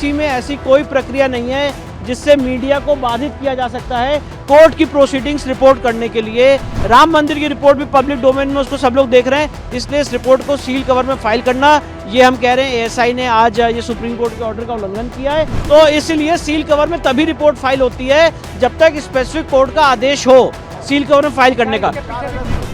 CPC में ऐसी कोई प्रक्रिया नहीं है जिससे मीडिया को बाधित किया जा सकता है कोर्ट की प्रोसीडिंग्स रिपोर्ट करने के लिए। राम मंदिर की रिपोर्ट भी पब्लिक डोमेन में, उसको सब लोग देख रहे हैं, इसलिए इस रिपोर्ट को सील कवर में फाइल करना, ये हम कह रहे हैं एएसआई ने आज ये सुप्रीम कोर्ट के ऑर्डर का उल्लंघन किया है। तो इसलिए सील कवर में तभी रिपोर्ट फाइल होती है जब तक स्पेसिफिक कोर्ट का आदेश हो सील कवर में फाइल करने का।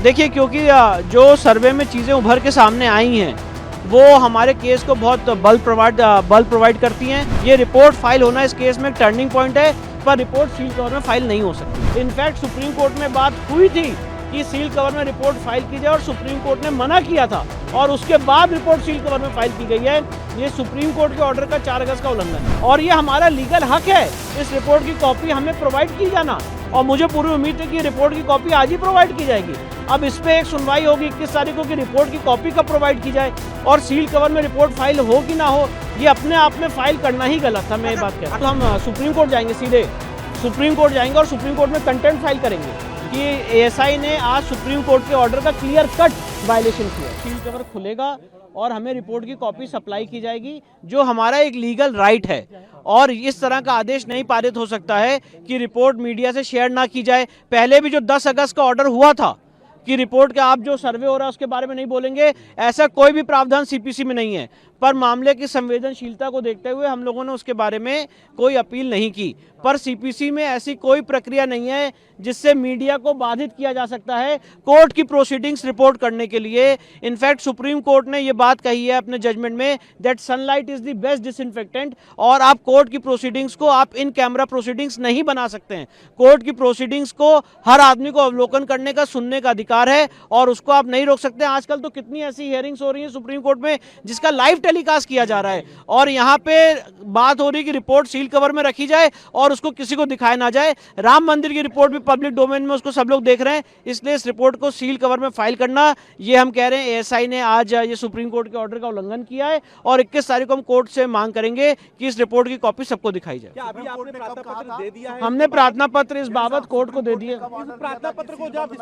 देखिए, क्योंकि जो सर्वे में चीज़ें उभर के सामने आई हैं वो हमारे केस को बहुत बल प्रोवाइड करती हैं। ये रिपोर्ट फाइल होना इस केस में एक टर्निंग पॉइंट है, पर रिपोर्ट सील कवर में फाइल नहीं हो सकती। इनफैक्ट सुप्रीम कोर्ट में बात हुई थी कि सील कवर में रिपोर्ट फाइल की जाए और सुप्रीम कोर्ट ने मना किया था और उसके बाद रिपोर्ट सील कवर में फाइल की गई है। ये सुप्रीम कोर्ट के ऑर्डर का 4 अगस्त का उल्लंघन है और ये हमारा लीगल हक है इस रिपोर्ट की कॉपी हमें प्रोवाइड की जाना, और मुझे पूरी उम्मीद है कि रिपोर्ट की कॉपी आज ही प्रोवाइड की जाएगी। अब इस पे एक सुनवाई होगी 21 तारीख को कि रिपोर्ट की कॉपी कब प्रोवाइड की जाए और सील कवर में रिपोर्ट फाइल हो कि ना हो, ये अपने आप में फाइल करना ही गलत था। मैं ये बात कह रहा हूँ। तो हम सुप्रीम कोर्ट जाएंगे, सीधे सुप्रीम कोर्ट जाएंगे और सुप्रीम कोर्ट में कंटेम्प्ट फाइल करेंगे कि एएसआई ने आज सुप्रीम कोर्ट के ऑर्डर का क्लियर कट वायलेशन किया। सील कवर खुलेगा और हमें रिपोर्ट की कॉपी सप्लाई की जाएगी, जो हमारा एक लीगल राइट है। और इस तरह का आदेश नहीं पारित हो सकता है कि रिपोर्ट मीडिया से शेयर ना की जाए। पहले भी जो 10 अगस्त का ऑर्डर हुआ था कि रिपोर्ट का आप जो सर्वे हो रहा है उसके बारे में नहीं बोलेंगे, ऐसा कोई भी प्रावधान सीपीसी में नहीं है। पर मामले की संवेदनशीलता को देखते हुए हम लोगों ने उसके बारे में कोई अपील नहीं की। पर सीपीसी में ऐसी कोई प्रक्रिया नहीं है जिससे मीडिया को बाधित किया जा सकता है कोर्ट की प्रोसीडिंग्स रिपोर्ट करने के लिए। इनफैक्ट सुप्रीम कोर्ट ने ये बात कही है अपने जजमेंट में that sunlight is the best disinfectant, और आप कोर्ट की प्रोसीडिंग्स को आप इन कैमरा प्रोसीडिंग्स नहीं बना सकते हैं। कोर्ट की प्रोसीडिंग्स को हर आदमी को अवलोकन करने का, सुनने का अधिकार है और उसको आप नहीं रोक सकते। आजकल तो कितनी ऐसी हियरिंग्स हो रही है सुप्रीम कोर्ट में जिसका लाइव टेलीकास्ट किया जा रहा है और यहाँ पे बात हो रही है कि रिपोर्ट सील कवर में रखी जाए और उसको किसी को दिखाया ना जाए। राम मंदिर की रिपोर्ट भी पब्लिक डोमेन में, उसको सब लोग देख रहे हैं, इसलिए इस रिपोर्ट को सील कवर में फाइल करना, ये हम कह रहे हैं एएसआई ने आज ये सुप्रीम कोर्ट के ऑर्डर का उल्लंघन किया है और 21 तारीख को हम कोर्ट से मांग करेंगे कि इस रिपोर्ट की कॉपी सबको दिखाई जाए। क्या अभी आपने प्रार्थना पत्र दे दिया है? हमने प्रार्थना पत्र इस बाबत कोर्ट को दे दिया। प्रार्थना पत्र को जब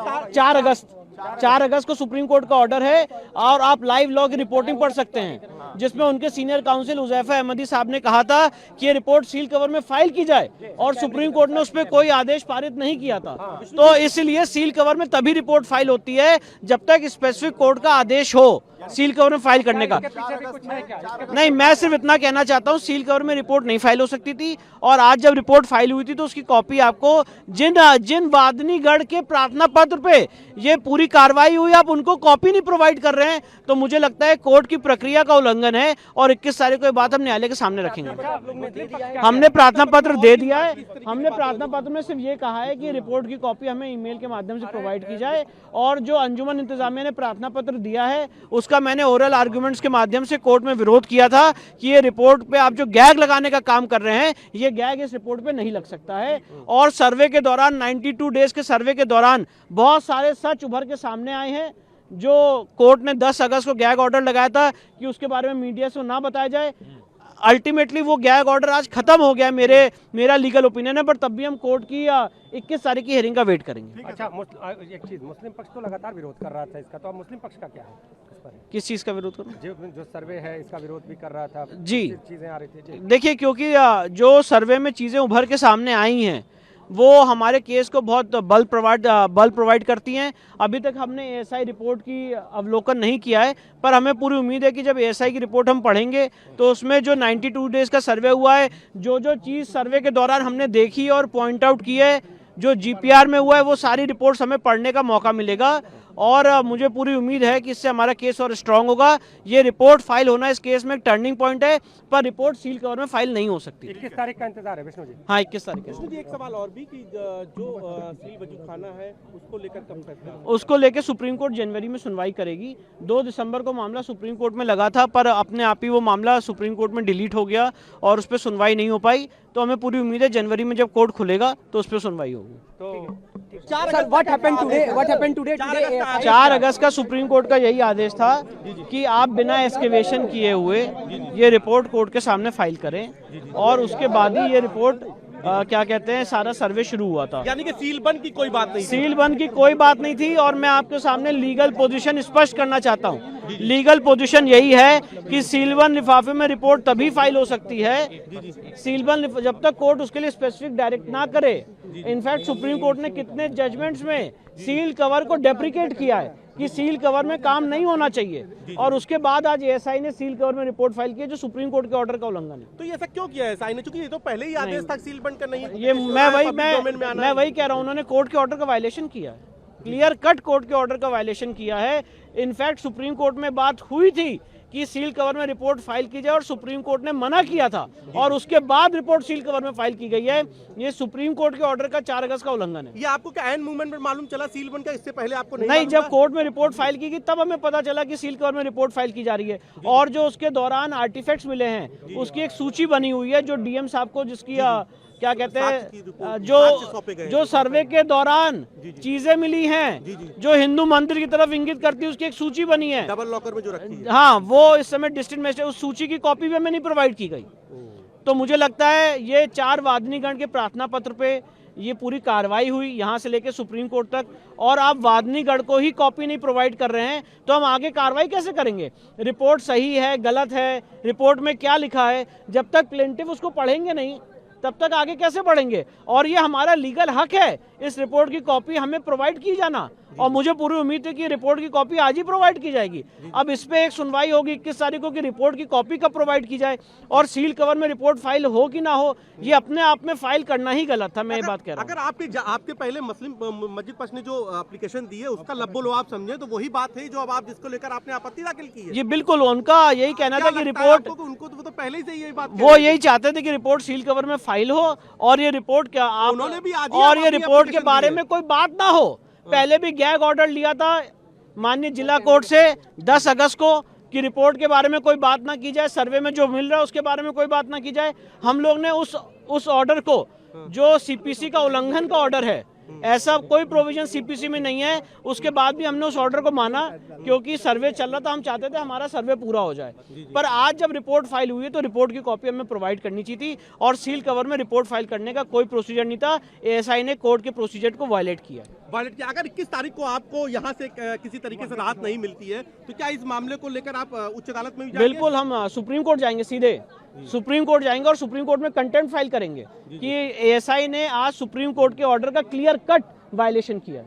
4 अगस्त को सुप्रीम कोर्ट का ऑर्डर है और आप लाइव लॉ की रिपोर्टिंग पढ़ सकते हैं जिसमें उनके सीनियर काउंसिल हुजैफा अहमदी साहब ने कहा था कि ये रिपोर्ट सील कवर में फाइल की जाए और सुप्रीम कोर्ट ने उस पर कोई आदेश पारित नहीं किया था। तो इसलिए सील कवर में तभी रिपोर्ट फाइल होती है जब तक स्पेसिफिक कोर्ट का आदेश हो सील कवर में फाइल करने का। नहीं, मैं सिर्फ इतना कहना चाहता हूँ, सील कवर में रिपोर्ट नहीं फाइल हो सकती थी और आज जब रिपोर्ट फाइल हुई थी तो उसकी कॉपी आपको जिन वादनीगढ़ के प्रार्थना पत्र पे ये पूरी कार्रवाई हुई, आप उनको कॉपी नहीं प्रोवाइड कर रहे हैं, तो मुझे लगता है कोर्ट की प्रक्रिया का उल्लंघन है और 21 तारीख को ये बात हम न्यायालय के सामने रखेंगे। हमने प्रार्थना पत्र दे दिया है। हमने प्रार्थना पत्र में सिर्फ ये कहा है कि रिपोर्ट की कॉपी हमें ईमेल के माध्यम से प्रोवाइड की जाए और जो अंजुमन इंतजामिया ने प्रार्थना पत्र दिया है उसका मैंने ओरल आर्गुमेंट्स के माध्यम से कोर्ट में विरोध किया था कि ये रिपोर्ट पे आप जो गैग लगाने का काम कर रहे हैं, ये गैग इस रिपोर्ट पे नहीं लग सकता है। और सर्वे के दौरान 92 डेज के सर्वे के दौरान बहुत सारे सच उभर के सामने आए हैं जो कोर्ट ने 10 अगस्त को गैग ऑर्डर लगाया था कि उसके बारे में मीडिया से ना बताया जाए। अल्टीमेटली वो गैग ऑर्डर आज खत्म हो गया, मेरा लीगल ओपिनियन है, पर तब भी हम कोर्ट की 21 तारीख की हियरिंग का वेट करेंगे। अच्छा, एक चीज, मुस्लिम पक्ष तो लगातार विरोध कर रहा था इसका, तो अब मुस्लिम पक्ष का क्या है इस पर? किस चीज़ का विरोध करूँ? जो सर्वे है इसका विरोध भी कर रहा था जी। चीजें आ रही थी। देखिए, क्योंकि जो सर्वे में चीज़ें उभर के सामने आई हैं वो हमारे केस को बहुत बल प्रोवाइड करती हैं। अभी तक हमने एएसआई रिपोर्ट की अवलोकन नहीं किया है, पर हमें पूरी उम्मीद है कि जब एएसआई की रिपोर्ट हम पढ़ेंगे तो उसमें जो 92 डेज का सर्वे हुआ है, जो चीज़ सर्वे के दौरान हमने देखी और पॉइंट आउट की है, जो जीपीआर में हुआ है, वो सारी रिपोर्ट्स हमें पढ़ने का मौका मिलेगा और मुझे पूरी उम्मीद है कि इससे हमारा केस और स्ट्रांग होगा। ये रिपोर्ट फाइल होना इस केस में एक टर्निंग पॉइंट है, पर रिपोर्ट सील कवर में फाइल नहीं हो सकती। 21 तारीख का इंतजार है विष्णु जी? हाँ, 21 तारीख विष्णु जी, एक सवाल और भी कि जो श्री वजू खाना है उसको लेकर कब फैसला? उसको लेकर सुप्रीम कोर्ट जनवरी में सुनवाई करेगी। 2 दिसंबर को मामला सुप्रीम कोर्ट में लगा था, पर अपने आप ही वो मामला सुप्रीम कोर्ट में डिलीट हो गया और उस पर सुनवाई नहीं हो पाई। तो हमें पूरी उम्मीद है जनवरी में जब कोर्ट खुलेगा तो उस पर सुनवाई होगी। तो 4 अगस्त का सुप्रीम कोर्ट का यही आदेश था कि आप बिना एक्सकेवेशन किए हुए ये रिपोर्ट कोर्ट के सामने फाइल करें और उसके बाद ही ये रिपोर्ट क्या कहते हैं सारा सर्वे शुरू हुआ था। यानी कि सील बंद की कोई बात नहीं, सील बंद की कोई बात नहीं थी। और मैं आपके सामने लीगल पोजीशन स्पष्ट करना चाहता हूँ। लीगल पोजीशन यही है कि सीलबंद लिफाफे में रिपोर्ट तभी फाइल हो सकती है सीलबंद जब तक कोर्ट उसके लिए स्पेसिफिक डायरेक्ट ना करे। इनफैक्ट सुप्रीम कोर्ट ने कितने जजमेंट्स में सील कवर को डेप्रिकेट किया है कि सील कवर में काम नहीं होना चाहिए, और उसके बाद आज एएसआई ने सील कवर में रिपोर्ट फाइल की है, जो सुप्रीम कोर्ट के ऑर्डर का उल्लंघन है। तो ये ऐसा क्यों किया है एएसआई ने? चूंकि ये तो पहले ही आदेश था सील बंद करना ही। ये मैं वही कह रहा हूँ, उन्होंने कोर्ट के ऑर्डर का वायलेशन किया है, क्लियर कट कोर्ट के ऑर्डर का वायलेशन किया है। इनफैक्ट सुप्रीम कोर्ट में बात हुई थी कि सील कवर में रिपोर्ट फाइल की जाए और सुप्रीम कोर्ट ने मना किया था, और उसके बाद रिपोर्ट सील कवर में फाइल की गई है। ये सुप्रीम कोर्ट के ऑर्डर का 4 अगस्त का उल्लंघन है। ये आपको क्या एंड मूवमेंट में मालूम चला सील बंद का? इससे पहले आपको नहीं, जब कोर्ट में रिपोर्ट फाइल की गई तब हमें पता चला कि सील कवर में रिपोर्ट फाइल की जा रही है। और जो उसके दौरान आर्टिफैक्ट्स मिले हैं उसकी एक सूची बनी हुई है, जो डीएम साहब को जिसकी क्या कहते हैं जो सर्वे के दौरान चीजें मिली हैं जो हिंदू मंदिर की तरफ इंगित करती है, उसकी एक सूची बनी है डबल लॉकर में जो रखी है। हाँ, वो इस समय डिस्ट्रिक्ट मजिस्ट्रेट, उस सूची की कॉपी भी हमें नहीं प्रोवाइड की गई। तो मुझे लगता है ये 4 वादनीगण के प्रार्थना पत्र पे ये पूरी कार्रवाई हुई यहाँ से लेकर सुप्रीम कोर्ट तक, और आप वादनीगढ़ को ही कॉपी नहीं प्रोवाइड कर रहे हैं तो हम आगे कार्रवाई कैसे करेंगे? रिपोर्ट सही है गलत है, रिपोर्ट में क्या लिखा है, जब तक प्लेंटिफ उसको पढ़ेंगे नहीं तब तक आगे कैसे बढ़ेंगे? और ये हमारा लीगल हक है इस रिपोर्ट की कॉपी हमें प्रोवाइड की जाना, और मुझे पूरी उम्मीद है कि रिपोर्ट की कॉपी आज ही प्रोवाइड की जाएगी। अब इस पे एक सुनवाई होगी 21 तारीख को कि रिपोर्ट की कॉपी कब प्रोवाइड की जाए, और सील कवर में रिपोर्ट फाइल हो कि ना हो, ये अपने आप में फाइल करना ही गलत था। मैं ये बात कह रहा हूँ। अगर आपके पहले मुस्लिम मस्जिद पक्ष ने जो एप्लीकेशन दी है उसका लब्बो लो आप समझे, तो वही बात है जो अब आप जिसको लेकर आपने आपत्ति दाखिल की है। जी बिल्कुल, उनका यही कहना था कि रिपोर्ट, उनको तो पहले ही से यही बात, वो यही चाहते थे कि रिपोर्ट सील कवर में फाइल हो, और ये रिपोर्ट क्या आप, और ये रिपोर्ट के बारे में कोई बात ना हो। पहले भी गैग ऑर्डर लिया था माननीय जिला कोर्ट से 10 अगस्त को कि रिपोर्ट के बारे में कोई बात ना की जाए, सर्वे में जो मिल रहा है उसके बारे में कोई बात ना की जाए। हम लोग ने उस ऑर्डर को, जो सीपीसी का उल्लंघन का ऑर्डर है, ऐसा कोई प्रोविजन सीपीसी में नहीं है, उसके बाद भी हमने उस ऑर्डर को माना क्योंकि सर्वे चल रहा था, हम चाहते थे हमारा सर्वे पूरा हो जाए। पर आज जब रिपोर्ट फाइल हुई है तो रिपोर्ट की कॉपी हमें प्रोवाइड करनी चाहिए थी, और सील कवर में रिपोर्ट फाइल करने का कोई प्रोसीजर नहीं था। एएसआई ने कोर्ट के प्रोसीजर को वायलेट किया। अगर 21 तारीख को आपको यहाँ से किसी तरीके से राहत नहीं मिलती है तो क्या इस मामले को लेकर आप उच्च अदालत में भी जाएंगे? बिल्कुल, हम सुप्रीम कोर्ट जाएंगे, सीधे सुप्रीम कोर्ट जाएंगे और सुप्रीम कोर्ट में कंटेम्प्ट फाइल करेंगे कि एएसआई ने आज सुप्रीम कोर्ट के ऑर्डर का क्लियर कट वायलेशन किया।